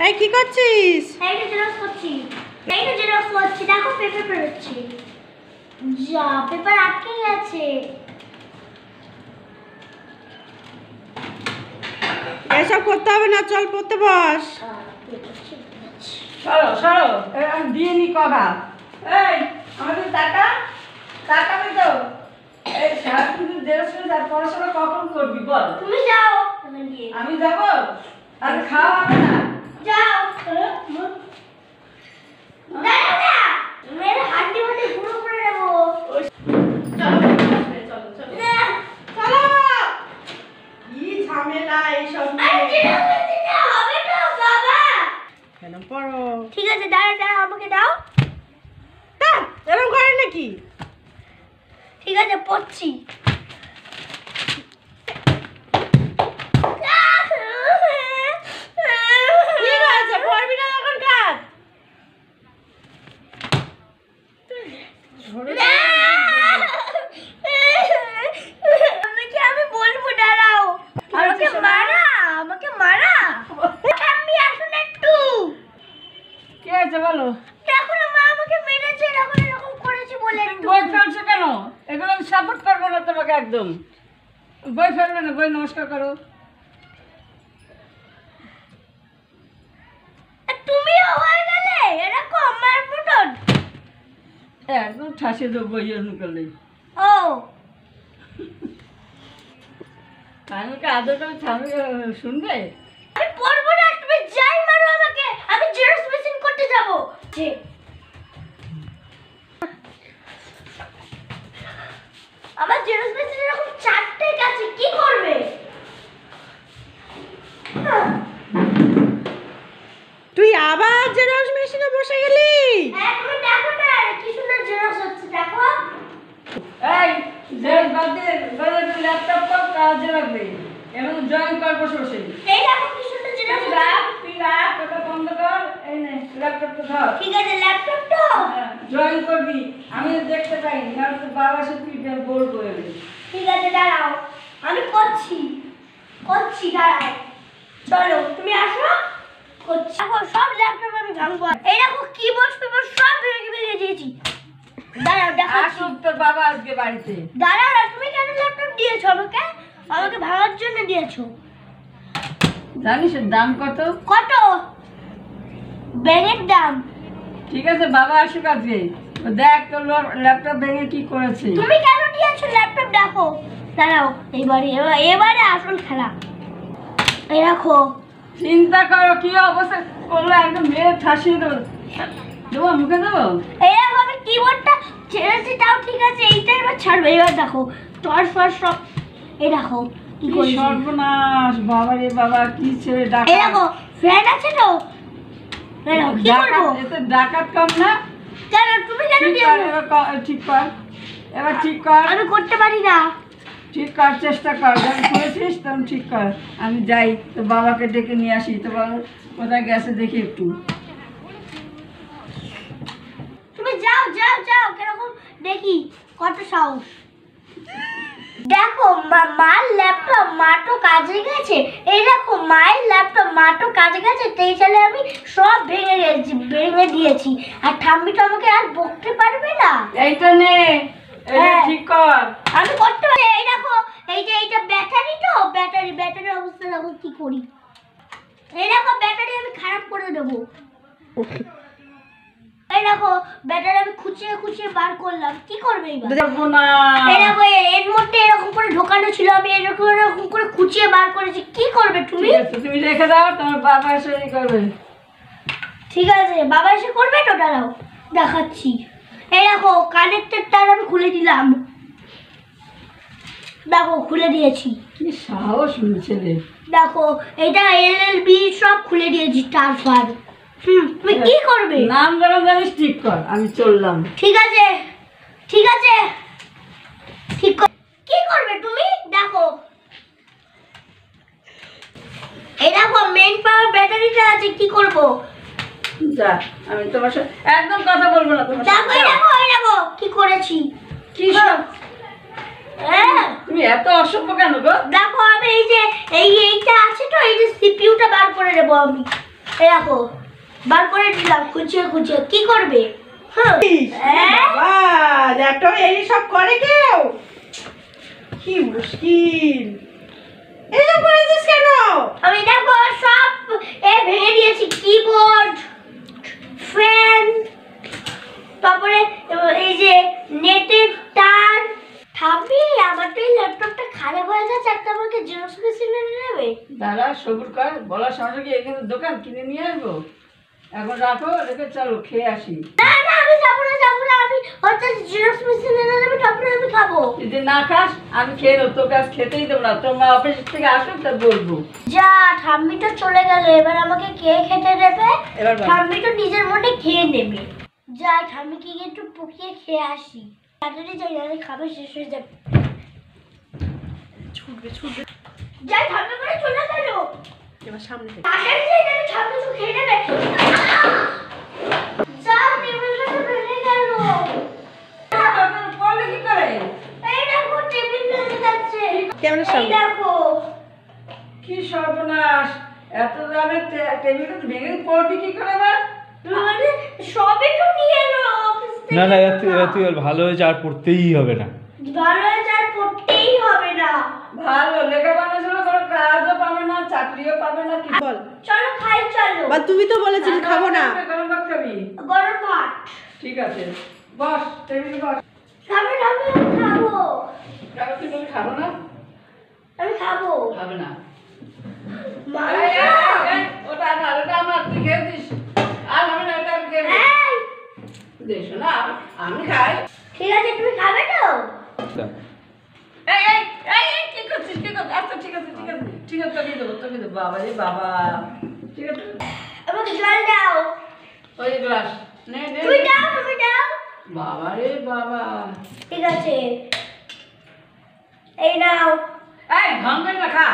এই কি করছিস? এইটা জেরক্স করছি। এইটা জেরক্স করছি। দেখো পেপার বেরোচ্ছে। যা পেপার আটকে গেছে। এসব করতে হবে না, চল পড়তে বস। সরো সরো, আমি দিয়ে নি কগা। এই আমাদের টাকা টাকাবে তো। এই সারাদিন জেরক্স করে আর পড়াশোনা কখন করবি বল? তুমি যাও। আমি যাব? আর খাওয়া হবে না? যাও। দাঁড়াও না, মেরে হাড্ডি মাটি গুঁড়ো করে দেবো। চলো চলো চলো চলো। কি ঝামেলা এইসব নিয়ে। হবে না বাবা। কেন পড়ো? ঠিক আছে, দাঁড়াও দাঁড়াও, আমাকে দাও। এরকম করে নাকি? ঠিক আছে, পড়ছি। ঠিক আছে, পড়বি না যখন কাজ। আমি বলবো, দাঁড়াও। আমাকে মারা, আমাকে মারা। আমি আসুন একটু। কি আছে বলো? দেখো না, মা আমাকে মেরেছে, এরকম করেছে বলে একটু। বই ফেলছো কেন? এগুলো আমি সাপোর্ট করবো না তোমাকে একদম। বই ফেলবে না, বই নমস্কার করো। তুমিও হয়ে গেলে এরকম আমার মতন। একদম ঠাসে দেবো বই এরকম করলে। ও আমি কি আদর করে শুনবে? আমি পড়বো না, তুমি যাই মারো আমাকে। আমি জেরক্স মেশিন করতে যাবো। আমার জেরক্স মেশিন এরকম 4টে কাছে, কি করবে? তুই আবার জেরক্স মেশিনে বসে গেলি? হ্যাঁ, তুমি দেখো না কি সুন্দর জেরক্স হচ্ছে, দেখো। এই জেরক্স বাদ দিয়ে বলে ল্যাপটপ কর, কাজে লাগবে। এবং জয়েন কর বসে বসে। এই দেখো কি সুন্দর জেরক্স হচ্ছে। তুই রাখ, ওটা বন্ধ কর। এই নে ল্যাপটপটা ধর। ঠিক আছে, ল্যাপটপ তো জয়েন করবি, আমি দেখতে পাই না। তো বাবা সে তুই বল করে। ঠিক আছে, দাঁড়াও, আমি করছি দাঁড়াও। চলো তুমি আসো, করছি। দেখো সব ল্যাপটপ আমি ভাঙবো। এই দেখো কিবোর্ড পেপার সব ভেঙে দিয়েছি। দাঁড়াও দেখাচ্ছি। আসুক তোর বাবা আজকে বাড়িতে। দাঁড়াও না, তুমি কেন ল্যাপটপ দিয়েছো আমাকে? আমাকে ভাঙার জন্য দিয়েছো। জানিস এর দাম কত? কত? ব্যাগের দাম। ঠিক আছে, বাবা আসুক আজকে। দেখ তোর ল্যাপটপ ভেঙে কি করেছে। তুমি কেন দিয়েছো ল্যাপটপ? দেখো, দাঁড়াও, এবারে আসল খেলা। এই দেখো। চিন্তা করো কি অবস্থা করলো, একদম মেরে ঠাসিয়ে দেবো। দেবো মুখে দেবো। এই দেখো, আমি কিবোর্ডটা ছেড়েছি, তাও ঠিক আছে। এইটা এবার ছাড়বে। এবার দেখো টর্চ ফর্চ সব। এই দেখো কি কি করেছি। সর্বনাশ, বাবা রে বাবা, কি ছেড়ে এই ডাকাত। দেখো ফ্যান আছে তো। এই দেখো কি করবো। এতে ডাকাত কম না? কেন তুমি কেন ঠিক দিয়েছো? কর, এবার ঠিক কর, এবার ঠিক কর। আমি করতে পারি না। ঠিক কর, চেষ্টা কর। যখন করেছিস তখন ঠিক কর। আমি যাই তো বাবাকে ডেকে নিয়ে আসি। তো বাবা কোথায় গেছে দেখি একটু। তুমি যাও যাও যাও, কিরকম দেখি কত সাহস। দেখো মার ল্যাপটপ মা তো কাজে গেছে। এই দেখো মায়ের ল্যাপটপ মা তো কাজে গেছে, সেই সালে আমি সব ভেঙে দিয়েছি। আর ঠাম্মি তো আমাকে আর বকতে পারবে না। এইটা নে, এটা হ্যাঁ। ঠিক কর। আমি করতে পারি। এই দেখো, এই যে এইটা ব্যাটারি তো, ব্যাটারির অবস্থা দেখো কি করি। এই দেখো ব্যাটারি আমি খারাপ করে দেবো। এই দেখো ব্যাটারি আমি খুঁচিয়ে বার করলাম। কি করবে এবার? দেখবো না। এই দেখো এর মধ্যে এরকম করে ঢোকানো ছিল, আমি এরকম করে খুঁচিয়ে বার করেছি। কি করবে তুমি? ঠিক আছে, তুমি রেখে দাও, তোমার বাবা এসে ই করবে। ঠিক আছে, বাবা এসে করবে তো, দাঁড়াও দেখাচ্ছি। এই দেখো কানেক্টের তার আমি খুলে দিলাম। দেখো খুলে দিয়েছি। কি সাহস ছেলে। দেখো এটা এলএলবি সব খুলে দিয়েছি, ট্রান্সফার। তুমি কি করবে? নাম যেমন জানিস ঠিক কর, আমি চললাম। ঠিক আছে ঠিক আছে, কি করবে তুমি? দেখো এই দেখো মেইন পাওয়ার ব্যাটারিটা আছে। কি করব? যা, আমি তোমার সাথে একদম কথা বলবো না তোমার দেখো এই দেখো কি করেছি। কি সব? হ্যাঁ, তুমি এত অসভ্য কেন গো? দেখো আমি এই যে এইটা আছে তো, এই যে সিপিইউটা বার করে দেবো আমি। এই দেখো বার করে দিলাম খুঁচিয়ে খুঁচিয়ে কি করবে বাবা ল্যাপটপ এই সব করে কেউ কি মুশকিল এইসব করেছিস কেন আমি দেখো সব ভেঙে দিয়েছি কিবোর্ড ফ্যান তারপরে এই যে নেটের তার থামি আমার তো এই ল্যাপটপটা খারাপ হয়ে গেছে একটা আমাকে জেরক্স মেশিন এনে নেবে দাদা সবুর কর বলার সঙ্গে কি এখানে দোকান কিনে নিয়ে আসবো এখন রাখো রেখে চলো খেয়ে আসি না না আমি যাবো না আমি হচ্ছে জেরক্স মেশিন এনে নেবে তারপরে আমি খাবো যদি না খাস আমি খেয়ে নেবো তোকে আজ খেতেই দেবো না তোর মা অফিস থেকে আসুক তা বলবো যা ঠাম্মি তো চলে গেল এবার আমাকে কে খেতে দেবে এবার বল। ঠাম্মি তো নিজের মনে খেয়ে নেবে যাই ঠাম্মিকে গিয়ে একটু পুকিয়ে খেয়ে আসি তাড়াতাড়ি যাই নাহলে খাবার শেষ হয়ে যাবে ছুটবে যাই ঠাম্মি করে চলে গেল এবার সামনে থেকে তাড়াতাড়ি যাই নাহলে ঠাম্মি তো খেয়ে নেবে যা টেবিলটা তো ভেঙে গেল পড়লে কি করে এই দেখো টেবিল ভেঙে যাচ্ছে ক্যামেরার এই সামনে দেখো কি সর্বনাশ এত দামের টেবিলটা ভেঙে পড়বি কি করে এবার মানে সবই তো নিয়ে এলো অফিস থেকে না না তুই আর ভালো হয়েছে আর পড়তেই হবে না ভালো হয়েছে আর পড়তেই হবে না ভালো লেখাপড়া ছিল কোনো কাজও পাবে না চাকরিও পাবে না কি বল চলো খাই চলো বা তুমি তো বলেছিলে খাবো না গরম ভাত খাবি গরম ভাত ঠিক আছে বস টেবিলে বস খাবে না আমি খাবো খাবো তুই বলি খাবো না আমি খাবো খাবে না মা এই, ওটা না ওটা আমার তুই খেয়েছিস আর আমি না ওটা আমি খেয়ে এই, দেখো না আমি খাই ঠিক আছে তুমি খাবে তো এই এই এই এই, কি করছিস আচ্ছা ঠিক আছে তোকে দেবো বাবা রে বাবা ঠিক আছে আমাকে জল দাও ওই গ্লাস নে নে তুমি দাও বাবা রে বাবা ঠিক আছে এই নাও এই ভাঙবে না খা